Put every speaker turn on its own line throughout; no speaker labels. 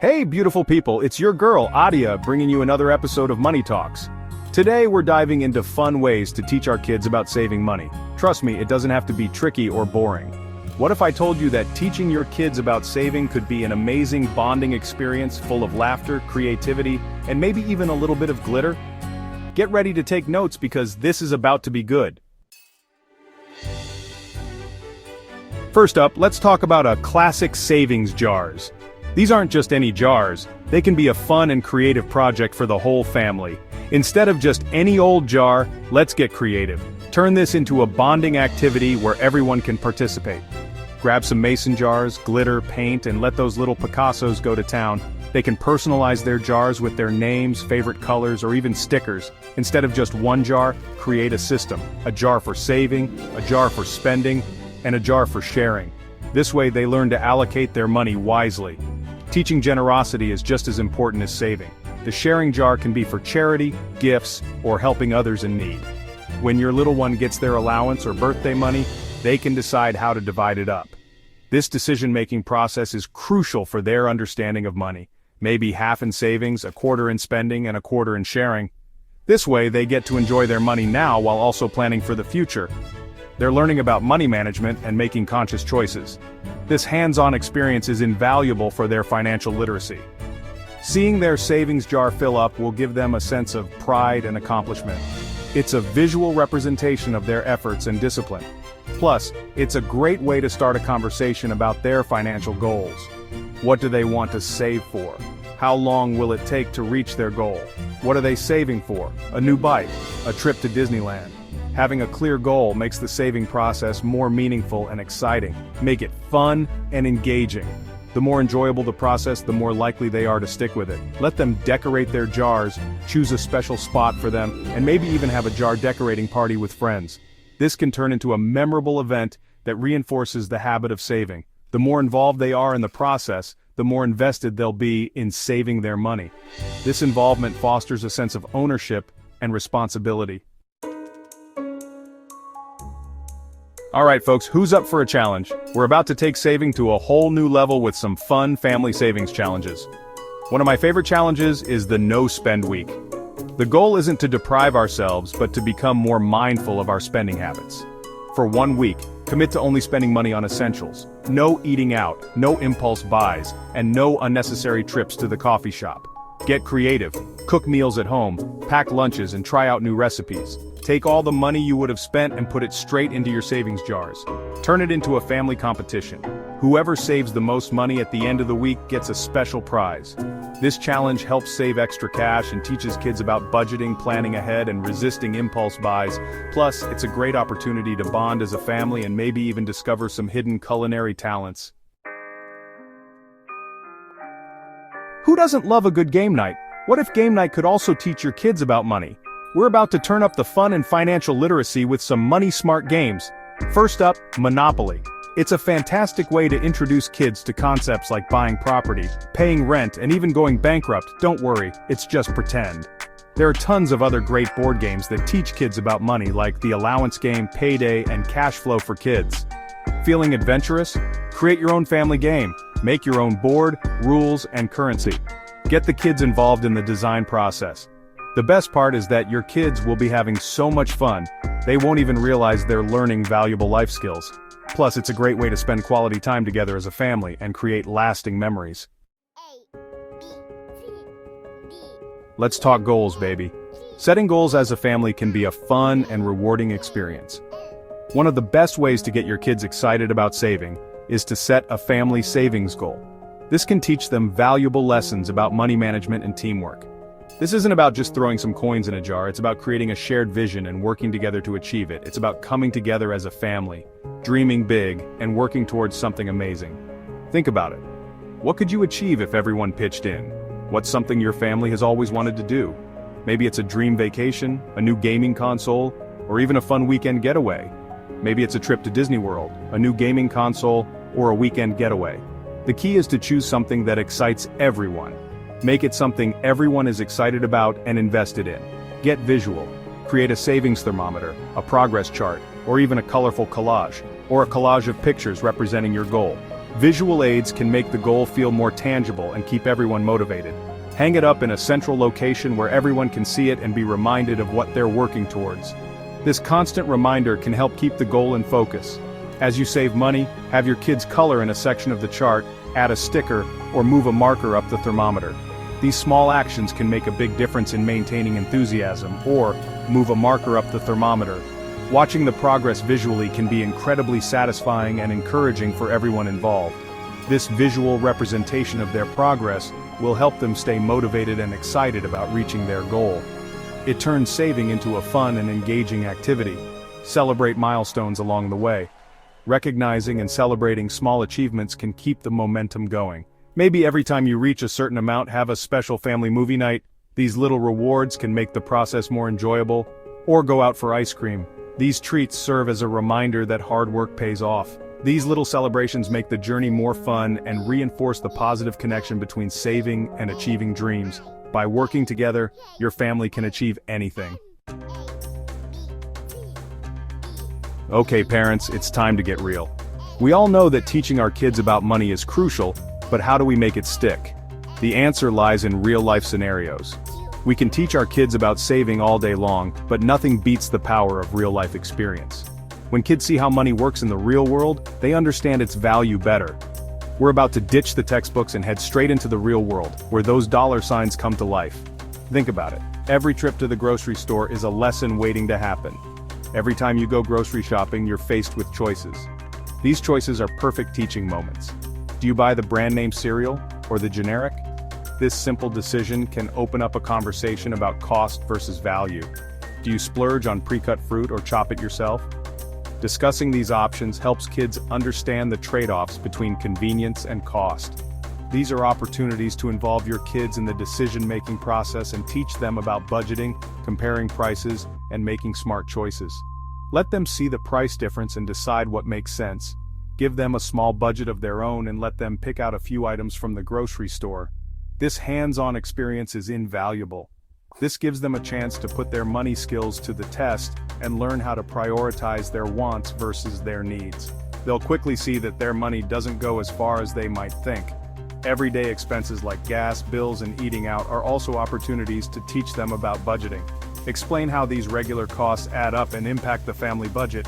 Hey beautiful people, it's your girl, Adia, bringing you another episode of Money Talks. Today we're diving into fun ways to teach our kids about saving money. Trust me, it doesn't have to be tricky or boring. What if I told you that teaching your kids about saving could be an amazing bonding experience full of laughter, creativity, and maybe even a little bit of glitter? Get ready to take notes because this is about to be good. First up, let's talk about a classic savings jars. These aren't just any jars, they can be a fun and creative project for the whole family. Instead of just any old jar, let's get creative. Turn this into a bonding activity where everyone can participate. Grab some mason jars, glitter, paint, and let those little Picassos go to town. They can personalize their jars with their names, favorite colors, or even stickers. Instead of just one jar, create a system. A jar for saving, a jar for spending, and a jar for sharing. This way they learn to allocate their money wisely. Teaching generosity is just as important as saving. The sharing jar can be for charity, gifts, or helping others in need. When your little one gets their allowance or birthday money, they can decide how to divide it up. This decision-making process is crucial for their understanding of money. Maybe half in savings, a quarter in spending, and a quarter in sharing. This way they get to enjoy their money now while also planning for the future. They're learning about money management and making conscious choices. This hands-on experience is invaluable for their financial literacy. Seeing their savings jar fill up will give them a sense of pride and accomplishment. It's a visual representation of their efforts and discipline. Plus, it's a great way to start a conversation about their financial goals. What do they want to save for? How long will it take to reach their goal? What are they saving for? A new bike? A trip to Disneyland? Having a clear goal makes the saving process more meaningful and exciting. Make it fun and engaging. The more enjoyable the process, the more likely they are to stick with it. Let them decorate their jars, choose a special spot for them, and maybe even have a jar decorating party with friends. This can turn into a memorable event that reinforces the habit of saving. The more involved they are in the process, the more invested they'll be in saving their money. This involvement fosters a sense of ownership and responsibility. Alright folks, who's up for a challenge? We're about to take saving to a whole new level with some fun family savings challenges. One of my favorite challenges is the No Spend Week. The goal isn't to deprive ourselves, but to become more mindful of our spending habits. For 1 week, commit to only spending money on essentials. No eating out, no impulse buys, and no unnecessary trips to the coffee shop. Get creative, cook meals at home, pack lunches and try out new recipes. Take all the money you would have spent and put it straight into your savings jars. Turn it into a family competition. Whoever saves the most money at the end of the week gets a special prize. This challenge helps save extra cash and teaches kids about budgeting, planning ahead, and resisting impulse buys. Plus, it's a great opportunity to bond as a family and maybe even discover some hidden culinary talents. Who doesn't love a good game night? What if game night could also teach your kids about money? We're about to turn up the fun and financial literacy with some money-smart games. First up, Monopoly. It's a fantastic way to introduce kids to concepts like buying property, paying rent, and even going bankrupt. Don't worry, it's just pretend. There are tons of other great board games that teach kids about money, like the allowance game, Payday, and Cash Flow for Kids. Feeling adventurous? Create your own family game. Make your own board, rules, and currency. Get the kids involved in the design process. The best part is that your kids will be having so much fun, they won't even realize they're learning valuable life skills. Plus, it's a great way to spend quality time together as a family and create lasting memories. Let's talk goals, baby. Setting goals as a family can be a fun and rewarding experience. One of the best ways to get your kids excited about saving is to set a family savings goal. This can teach them valuable lessons about money management and teamwork. This isn't about just throwing some coins in a jar, it's about creating a shared vision and working together to achieve it. It's about coming together as a family, dreaming big, and working towards something amazing. Think about it. What could you achieve if everyone pitched in? What's something your family has always wanted to do? Maybe it's a dream vacation, a new gaming console, or even a fun weekend getaway. Maybe it's a trip to Disney World, a new gaming console, or a weekend getaway. The key is to choose something that excites everyone. Make it something everyone is excited about and invested in. Get visual. Create a savings thermometer, a progress chart, or even a colorful collage, or a collage of pictures representing your goal. Visual aids can make the goal feel more tangible and keep everyone motivated. Hang it up in a central location where everyone can see it and be reminded of what they're working towards. This constant reminder can help keep the goal in focus. As you save money, have your kids color in a section of the chart, add a sticker, or move a marker up the thermometer. These small actions can make a big difference in maintaining enthusiasm, or move a marker up the thermometer. Watching the progress visually can be incredibly satisfying and encouraging for everyone involved. This visual representation of their progress will help them stay motivated and excited about reaching their goal. It turns saving into a fun and engaging activity. Celebrate milestones along the way. Recognizing and celebrating small achievements can keep the momentum going. Maybe every time you reach a certain amount, have a special family movie night. These little rewards can make the process more enjoyable. Or go out for ice cream. These treats serve as a reminder that hard work pays off. These little celebrations make the journey more fun and reinforce the positive connection between saving and achieving dreams. By working together, your family can achieve anything. Okay parents, it's time to get real. We all know that teaching our kids about money is crucial, but how do we make it stick? The answer lies in real-life scenarios. We can teach our kids about saving all day long, but nothing beats the power of real-life experience. When kids see how money works in the real world, they understand its value better. We're about to ditch the textbooks and head straight into the real world, where those dollar signs come to life. Think about it. Every trip to the grocery store is a lesson waiting to happen. Every time you go grocery shopping, you're faced with choices. These choices are perfect teaching moments. Do you buy the brand name cereal or the generic? This simple decision can open up a conversation about cost versus value. Do you splurge on pre-cut fruit or chop it yourself? Discussing these options helps kids understand the trade-offs between convenience and cost. These are opportunities to involve your kids in the decision-making process and teach them about budgeting, comparing prices, and making smart choices. Let them see the price difference and decide what makes sense. Give them a small budget of their own and let them pick out a few items from the grocery store. This hands-on experience is invaluable. This gives them a chance to put their money skills to the test and learn how to prioritize their wants versus their needs. They'll quickly see that their money doesn't go as far as they might think. Everyday expenses like gas, bills, and eating out are also opportunities to teach them about budgeting. Explain how these regular costs add up and impact the family budget.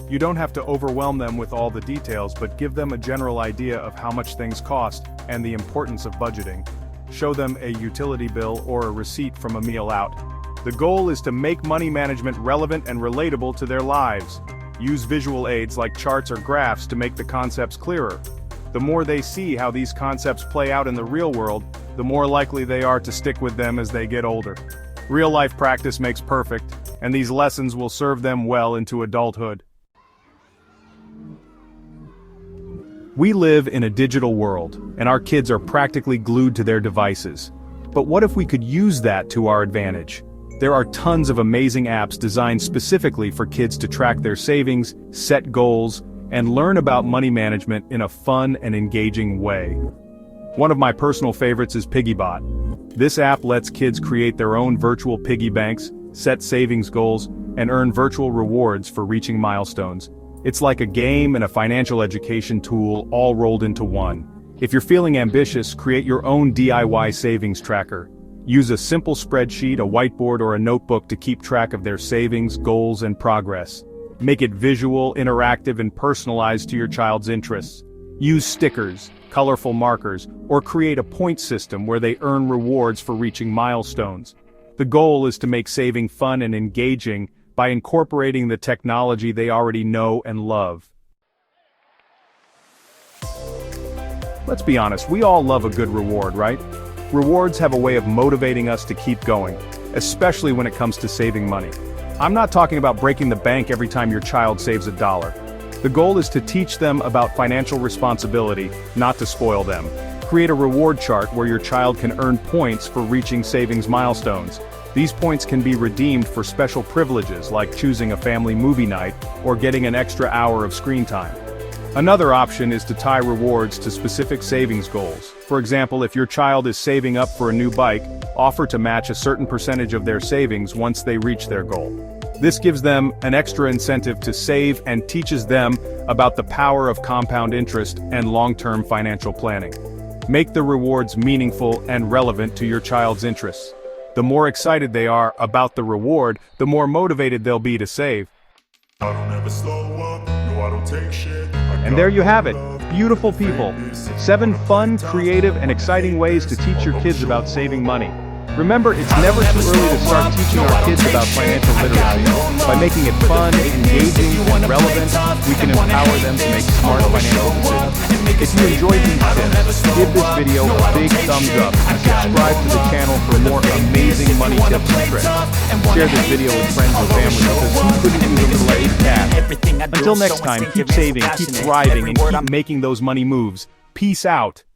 You don't have to overwhelm them with all the details, but give them a general idea of how much things cost and the importance of budgeting. Show them a utility bill or a receipt from a meal out. The goal is to make money management relevant and relatable to their lives. Use visual aids like charts or graphs to make the concepts clearer. The more they see how these concepts play out in the real world, the more likely they are to stick with them as they get older. Real-life practice makes perfect, and these lessons will serve them well into adulthood. We live in a digital world, and our kids are practically glued to their devices. But what if we could use that to our advantage? There are tons of amazing apps designed specifically for kids to track their savings, set goals, and learn about money management in a fun and engaging way. One of my personal favorites is PiggyBot. This app lets kids create their own virtual piggy banks, set savings goals, and earn virtual rewards for reaching milestones. It's like a game and a financial education tool all rolled into one. If you're feeling ambitious, create your own DIY savings tracker. Use a simple spreadsheet, a whiteboard, or a notebook to keep track of their savings, goals, and progress. Make it visual, interactive, and personalized to your child's interests. Use stickers, colorful markers, or create a point system where they earn rewards for reaching milestones. The goal is to make saving fun and engaging by incorporating the technology they already know and love. Let's be honest, we all love a good reward, right? Rewards have a way of motivating us to keep going, especially when it comes to saving money. I'm not talking about breaking the bank every time your child saves $1. The goal is to teach them about financial responsibility, not to spoil them. Create a reward chart where your child can earn points for reaching savings milestones. These points can be redeemed for special privileges like choosing a family movie night or getting an extra hour of screen time. Another option is to tie rewards to specific savings goals. For example, if your child is saving up for a new bike, offer to match a certain percentage of their savings once they reach their goal. This gives them an extra incentive to save and teaches them about the power of compound interest and long-term financial planning. Make the rewards meaningful and relevant to your child's interests. The more excited they are about the reward, the more motivated they'll be to save.
I don't ever slow up, no I don't take shit.
And there you have it, beautiful people. 7 fun, creative, and exciting ways to teach your kids about saving money. Remember, it's never too early to start teaching our kids about financial literacy. By making it fun, engaging, and relevant, we can empower them to make smart financial decisions. If you enjoyed these tips, give this video a big thumbs up and subscribe to the channel for more amazing money tips and tricks. Share this video with friends and family because who couldn't use a little extra cash? Until next time, keep saving, keep thriving, and keep making those money moves. Peace out.